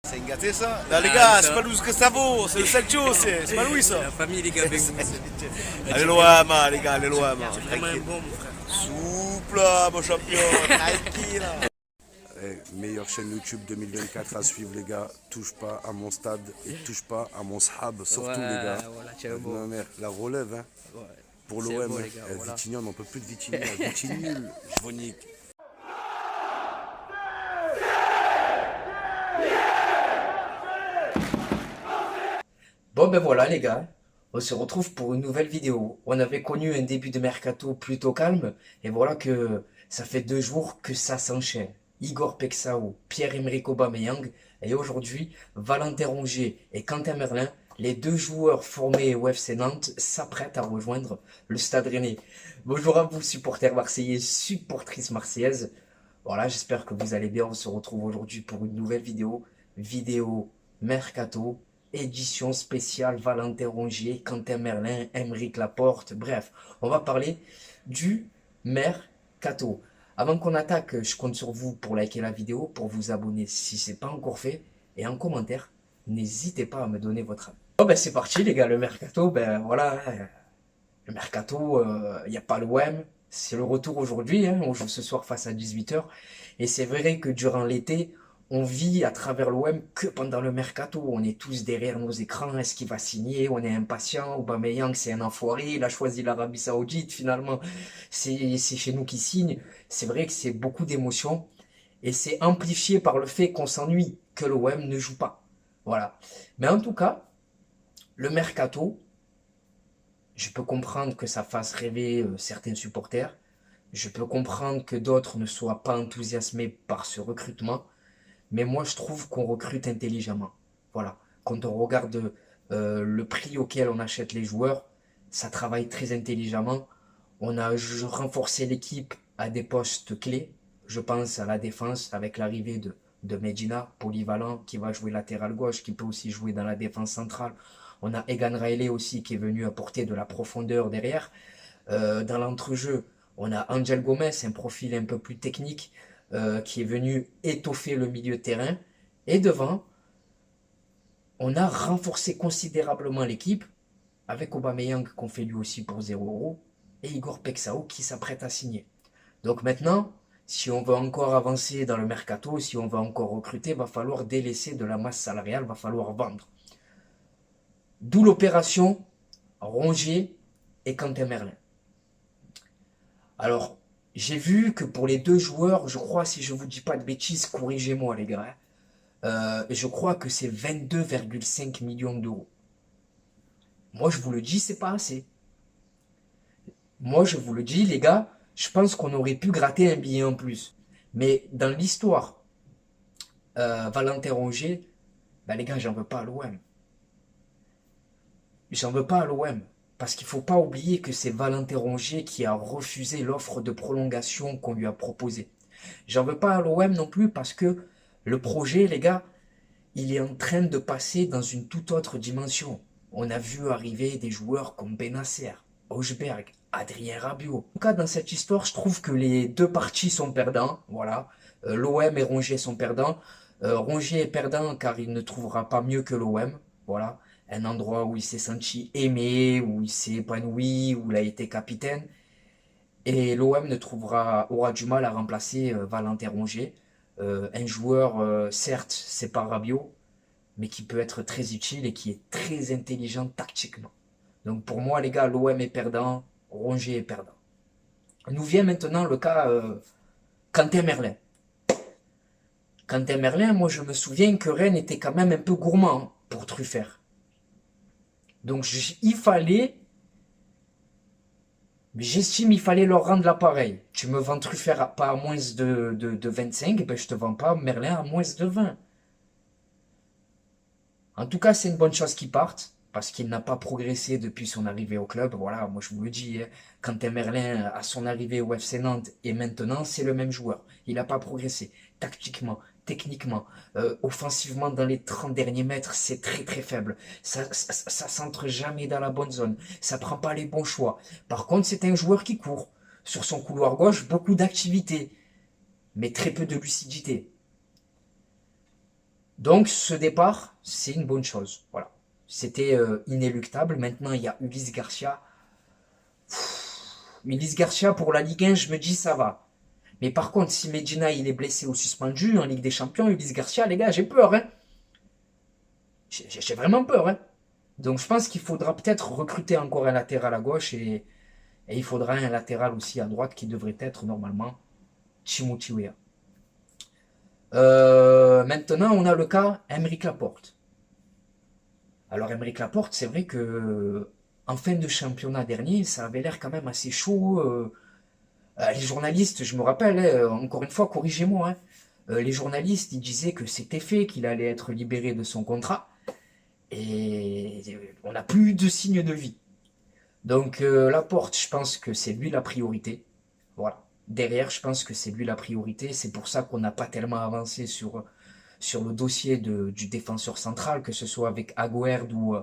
C'est gâté ça. Là les gars, c'est pas nous ce que ça vaut, c'est le Sancho, c'est pas Louis ça. La famille, les gars, avec vous. Allez loin, man, les gars, allez loin, man. C'est vraiment un bon, mon frère. Souple, là, mon champion, tranquille. Meilleure chaîne YouTube 2024 à suivre les gars. Touche pas à mon stade et touche pas à mon sahab, surtout les gars. Voilà, tiens, bon. Non, mais la relève hein. Ouais. Pour C'est l'OM. beau, les gars, voilà. Vitigny, on n'en peut plus de Vitigny. Vitigny nul, Jvonic. Bon ben voilà les gars, on se retrouve pour une nouvelle vidéo. On avait connu un début de mercato plutôt calme, et voilà que ça fait 2 jours que ça s'enchaîne. Igor Pexao, Pierre-Emerick Aubameyang, et aujourd'hui, Valentin Rongier et Quentin Merlin, les 2 joueurs formés au FC Nantes, s'apprêtent à rejoindre le Stade Rennais. Bonjour à vous supporters marseillais, supportrices marseillaises. Voilà, j'espère que vous allez bien. On se retrouve aujourd'hui pour une nouvelle vidéo mercato, édition spéciale Valentin Rongier, Quentin Merlin, Aymeric Laporte. Bref, on va parler du mercato. Avant qu'on attaque, je compte sur vous pour liker la vidéo, pour vous abonner si ce n'est pas encore fait, et en commentaire, n'hésitez pas à me donner votre avis. Bon ben c'est parti les gars, le mercato, ben voilà, le mercato, il n'y a pas l'OM, c'est le retour aujourd'hui, hein, on joue ce soir face à 18 h, et c'est vrai que durant l'été, on vit à travers l'OM que pendant le mercato. On est tous derrière nos écrans. Est-ce qu'il va signer? On est impatient. Aubameyang, c'est un enfoiré. Il a choisi l'Arabie Saoudite. Finalement, c'est chez nous qu'il signe. C'est vrai que c'est beaucoup d'émotions. Et c'est amplifié par le fait qu'on s'ennuie, que l'OM ne joue pas. Voilà. Mais en tout cas, le mercato, je peux comprendre que ça fasse rêver certains supporters. Je peux comprendre que d'autres ne soient pas enthousiasmés par ce recrutement. Mais moi, je trouve qu'on recrute intelligemment. Voilà. Quand on regarde le prix auquel on achète les joueurs, ça travaille très intelligemment. On a renforcé l'équipe à des postes clés. Je pense à la défense avec l'arrivée de Medina, polyvalent, qui va jouer latéral gauche, qui peut aussi jouer dans la défense centrale. On a Egan Riley aussi qui est venu apporter de la profondeur derrière. Dans l'entrejeu, on a Angel Gomez, un profil un peu plus technique, qui est venu étoffer le milieu de terrain. Et devant, on a renforcé considérablement l'équipe avec Aubameyang qu'on fait lui aussi pour 0 € et Igor Pexao qui s'apprête à signer. Donc maintenant, si on veut encore avancer dans le mercato, si on veut encore recruter, va falloir délaisser de la masse salariale, va falloir vendre. D'où l'opération Rongier et Quentin Merlin. Alors, j'ai vu que pour les 2 joueurs, je crois, si je ne vous dis pas de bêtises, corrigez-moi les gars, je crois que c'est 22,5 millions d'euros. Moi, je vous le dis, c'est pas assez. Moi, je vous le dis, les gars, je pense qu'on aurait pu gratter un billet en plus. Mais dans l'histoire, Valentin Rongier, ben les gars, j'en veux pas à l'OM. J'en veux pas à l'OM. Parce qu'il ne faut pas oublier que c'est Valentin Rongier qui a refusé l'offre de prolongation qu'on lui a proposée. J'en veux pas à l'OM non plus parce que le projet, les gars, il est en train de passer dans une toute autre dimension. On a vu arriver des joueurs comme Benasser, Hojberg, Adrien Rabiot. En tout cas, dans cette histoire, je trouve que les 2 parties sont perdants. Voilà. L'OM et Rongier sont perdants. Rongier est perdant car il ne trouvera pas mieux que l'OM. Voilà. Un endroit où il s'est senti aimé, où il s'est épanoui, où il a été capitaine. Et l'OM aura du mal à remplacer Valentin Rongier. Un joueur, certes, c'est pas Rabiot, mais qui peut être très utile et qui est très intelligent tactiquement. Donc pour moi, les gars, l'OM est perdant, Rongier est perdant. Nous vient maintenant le cas Quentin Merlin. Quentin Merlin, moi je me souviens que Rennes était quand même un peu gourmand pour Truffert. Donc il fallait, j'estime il fallait leur rendre l'appareil. Tu me vends Truffert pas à moins de 25, ben je te vends pas Merlin à moins de 20. En tout cas, c'est une bonne chose qu'il parte, parce qu'il n'a pas progressé depuis son arrivée au club. Voilà, moi je vous le dis, hein, Quentin Merlin, à son arrivée au FC Nantes et maintenant, c'est le même joueur. Il n'a pas progressé tactiquement, techniquement, offensivement dans les 30 derniers mètres, c'est très très faible. Ça centre jamais dans la bonne zone. Ça prend pas les bons choix. Par contre, c'est un joueur qui court. Sur son couloir gauche, beaucoup d'activité, mais très peu de lucidité. Donc ce départ, c'est une bonne chose. Voilà. C'était inéluctable. Maintenant, il y a Ulysse Garcia. Ulysse Garcia pour la Ligue 1, je me dis ça va. Mais par contre, si Medina il est blessé ou suspendu en Ligue des Champions, Ulysse Garcia, les gars, j'ai peur. Hein. J'ai vraiment peur. Hein. Donc je pense qu'il faudra peut-être recruter encore un latéral à gauche et il faudra un latéral aussi à droite qui devrait être normalement Timothy Weah. Maintenant, on a le cas Aymeric Laporte. Alors, Aymeric Laporte, c'est vrai que en fin de championnat dernier, ça avait l'air quand même assez chaud. Les journalistes, je me rappelle, hein, encore une fois, corrigez-moi, hein, les journalistes, ils disaient que c'était fait, qu'il allait être libéré de son contrat. Et on n'a plus eu de signe de vie. Donc, Laporte, je pense que c'est lui la priorité. Voilà. Derrière, je pense que c'est lui la priorité. C'est pour ça qu'on n'a pas tellement avancé sur le dossier du défenseur central, que ce soit avec Aguerd ou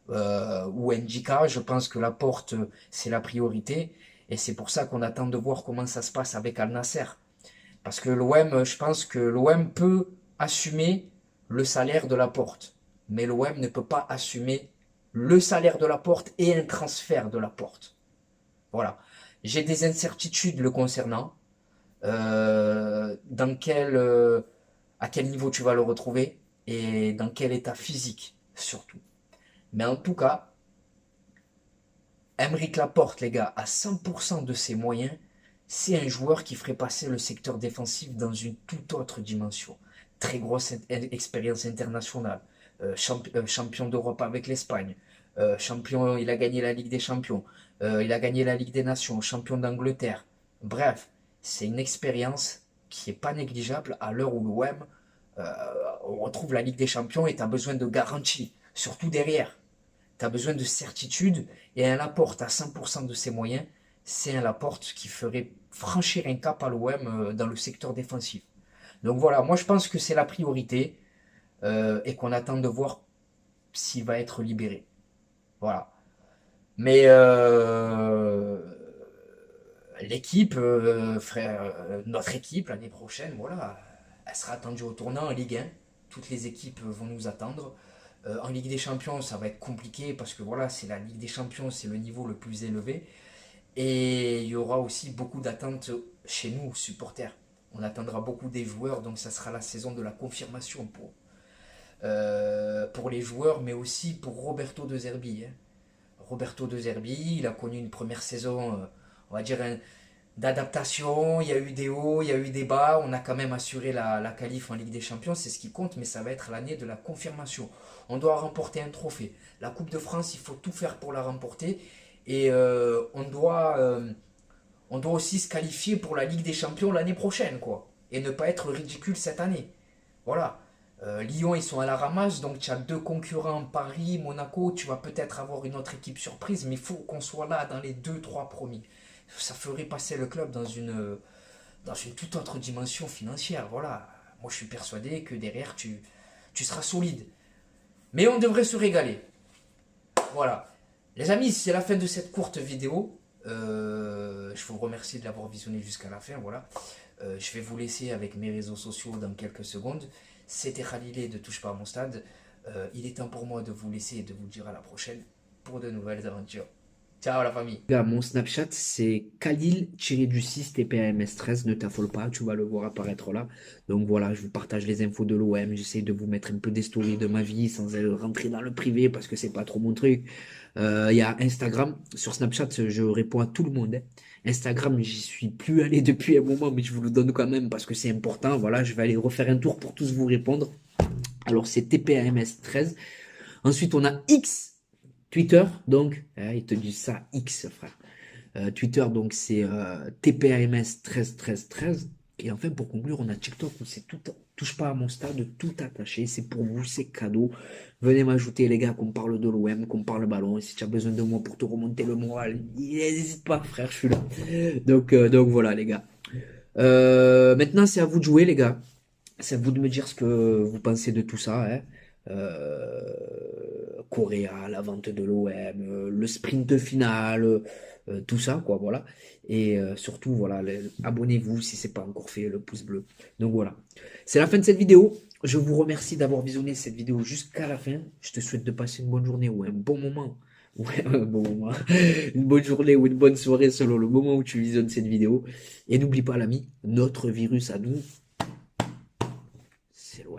Ndjika. Je pense que Laporte, c'est la priorité. Et c'est pour ça qu'on attend de voir comment ça se passe avec Al Nasser. Parce que l'OM, je pense que l'OM peut assumer le salaire de Laporte. Mais l'OM ne peut pas assumer le salaire de Laporte et un transfert de Laporte. Voilà. J'ai des incertitudes le concernant. À quel niveau tu vas le retrouver et dans quel état physique surtout. Mais en tout cas, Aymeric Laporte, les gars, à 100% de ses moyens, c'est un joueur qui ferait passer le secteur défensif dans une toute autre dimension. Très grosse expérience internationale, champion d'Europe avec l'Espagne, champion, il a gagné la Ligue des Champions, il a gagné la Ligue des Nations, champion d'Angleterre. Bref, c'est une expérience qui n'est pas négligeable à l'heure où l'OM on retrouve la Ligue des Champions et tu as besoin de garantie, surtout derrière. Tu as besoin de certitude et un Laporte à 100% de ses moyens, c'est un Laporte qui ferait franchir un cap à l'OM dans le secteur défensif. Donc voilà, moi je pense que c'est la priorité et qu'on attend de voir s'il va être libéré. Voilà. Mais l'équipe, notre équipe l'année prochaine, voilà, elle sera attendue au tournant en Ligue 1. Toutes les équipes vont nous attendre. En Ligue des Champions, ça va être compliqué parce que voilà, c'est la Ligue des Champions, c'est le niveau le plus élevé. Et il y aura aussi beaucoup d'attentes chez nous, supporters. On attendra beaucoup des joueurs, donc ça sera la saison de la confirmation pour les joueurs, mais aussi pour Roberto De Zerbi. Hein. Roberto De Zerbi, il a connu une première saison, on va dire, d'adaptation. Il y a eu des hauts, il y a eu des bas. On a quand même assuré la qualif en Ligue des Champions, c'est ce qui compte, mais ça va être l'année de la confirmation. On doit remporter un trophée. La Coupe de France, il faut tout faire pour la remporter. Et on doit aussi se qualifier pour la Ligue des Champions l'année prochaine, quoi. Et ne pas être ridicule cette année. Voilà. Lyon, ils sont à la ramasse, donc tu as deux concurrents, Paris, Monaco. Tu vas peut-être avoir une autre équipe surprise, mais il faut qu'on soit là dans les 2-3 premiers. Ça ferait passer le club dans une toute autre dimension financière. Voilà. Moi, je suis persuadé que derrière, tu seras solide. Mais on devrait se régaler. Voilà. Les amis, c'est la fin de cette courte vidéo. Je vous remercie de l'avoir visionné jusqu'à la fin. Voilà. Je vais vous laisser avec mes réseaux sociaux dans quelques secondes. C'était Khalilé de Touche pas à mon stade. Il est temps pour moi de vous laisser et de vous dire à la prochaine pour de nouvelles aventures. Ciao la famille. Gars, mon Snapchat c'est Khalil-6 TPAMS13. Ne t'affole pas, tu vas le voir apparaître là. Donc voilà, je vous partage les infos de l'OM. J'essaie de vous mettre un peu des stories de ma vie sans rentrer dans le privé parce que c'est pas trop mon truc. Il y a Instagram. Sur Snapchat, je réponds à tout le monde. Hein. Instagram, j'y suis plus allé depuis un moment, mais je vous le donne quand même parce que c'est important. Voilà, je vais aller refaire un tour pour tous vous répondre. Alors, c'est TPAMS13. Ensuite, on a X. Twitter, donc, ils te disent ça, X, frère. Twitter, donc, c'est TPAMS 131313. Et enfin, pour conclure, on a TikTok où c'est tout, touche pas à mon stade, tout attaché. C'est pour vous, c'est cadeau. Venez m'ajouter, les gars, qu'on parle de l'OM, qu'on parle ballon. Et si tu as besoin de moi pour te remonter le moral, n'hésite pas, frère, je suis là. Donc voilà, les gars. Maintenant, c'est à vous de jouer, les gars. C'est à vous de me dire ce que vous pensez de tout ça, hein. Correa, la vente de l'OM, le sprint final, tout ça, quoi, voilà. Et surtout, voilà, abonnez-vous si c'est pas encore fait, le pouce bleu. Donc voilà, c'est la fin de cette vidéo. Je vous remercie d'avoir visionné cette vidéo jusqu'à la fin. Je te souhaite de passer une bonne journée ou un bon moment. Ouais, un bon moment. Une bonne journée ou une bonne soirée selon le moment où tu visionnes cette vidéo. Et n'oublie pas, l'ami, notre virus à nous, c'est loin.